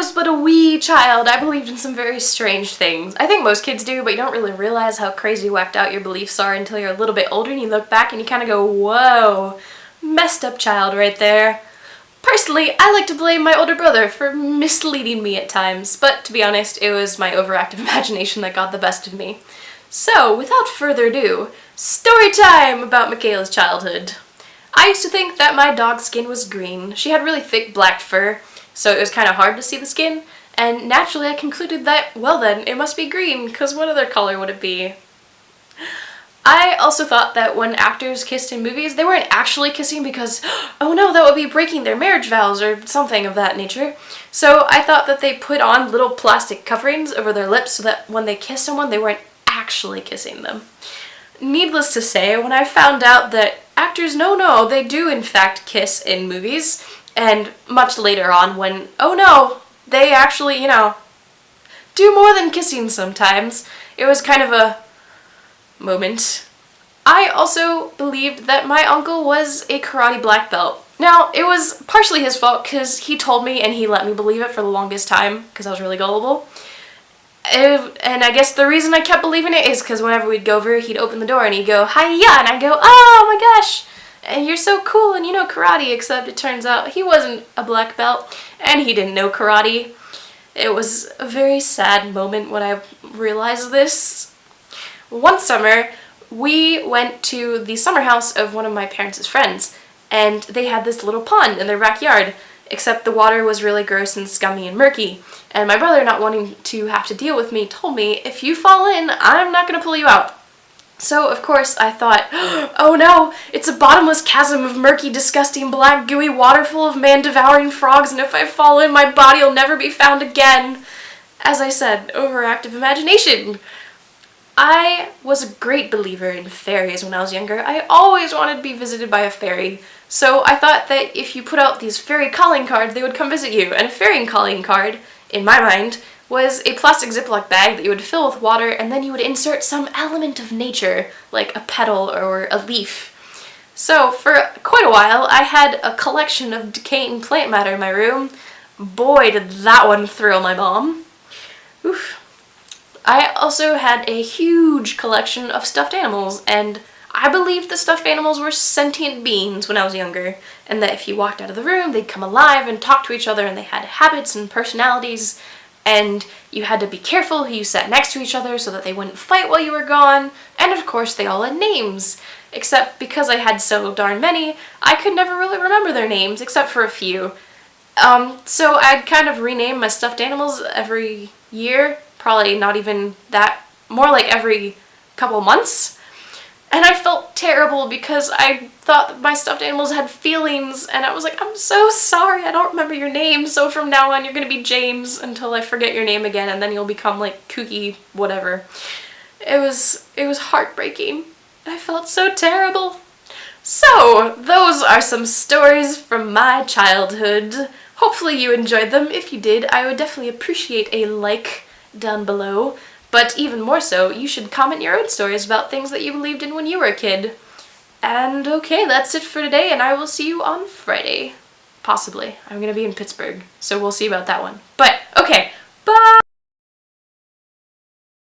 was but a wee child, I believed in some very strange things. I think most kids do, but you don't really realize how crazy whacked out your beliefs are until you're a little bit older and you look back and you kind of go, whoa, messed up child right there. Personally, I like to blame my older brother for misleading me at times, but to be honest, it was my overactive imagination that got the best of me. So, without further ado, story time about Michaela's childhood. I used to think that my dog's skin was green. She had really thick black fur, so it was kind of hard to see the skin, and naturally I concluded that, well then, it must be green, because what other color would it be? I also thought that when actors kissed in movies, they weren't actually kissing because, oh no, that would be breaking their marriage vows or something of that nature. So I thought that they put on little plastic coverings over their lips so that when they kissed someone, they weren't actually kissing them. Needless to say, when I found out that actors, no, they do in fact kiss in movies, and much later on when, oh no, they actually, do more than kissing sometimes, it was kind of a moment. I also believed that my uncle was a karate black belt. Now, it was partially his fault because he told me and he let me believe it for the longest time because I was really gullible. And I guess the reason I kept believing it is because whenever we'd go over, he'd open the door and he'd go, "Hiya!" and I'd go, "Oh my gosh, and you're so cool and you know karate," except it turns out he wasn't a black belt and he didn't know karate. It was a very sad moment when I realized this. One summer, we went to the summer house of one of my parents' friends, and they had this little pond in their backyard, except the water was really gross and scummy and murky, and my brother, not wanting to have to deal with me, told me, "If you fall in, I'm not gonna pull you out." So, of course, I thought, oh no, it's a bottomless chasm of murky, disgusting, black, gooey water full of man-devouring frogs, and if I fall in, my body will never be found again. As I said, overactive imagination. I was a great believer in fairies when I was younger. I always wanted to be visited by a fairy. So I thought that if you put out these fairy calling cards, they would come visit you. And a fairy calling card, in my mind, was a plastic Ziploc bag that you would fill with water and then you would insert some element of nature, like a petal or a leaf. So for quite a while, I had a collection of decaying plant matter in my room. Boy, did that one thrill my mom. Oof. I also had a huge collection of stuffed animals, and I believed the stuffed animals were sentient beings when I was younger, and that if you walked out of the room, they'd come alive and talk to each other, and they had habits and personalities, and you had to be careful who you sat next to each other so that they wouldn't fight while you were gone, and of course they all had names. Except because I had so darn many, I could never really remember their names, except for a few. So I'd kind of rename my stuffed animals every year. Probably not even that, more like every couple months. And I felt terrible because I thought that my stuffed animals had feelings, and I was like, I'm so sorry, I don't remember your name, so from now on you're gonna be James until I forget your name again, and then you'll become like kooky whatever. It was heartbreaking. I felt so terrible. So, those are some stories from my childhood. Hopefully you enjoyed them. If you did, I would definitely appreciate a like down below, but even more so, you should comment your own stories about things that you believed in when you were a kid. And okay, that's it for today, and I will see you on Friday. Possibly. I'm gonna be in Pittsburgh, so we'll see about that one. But, okay, bye!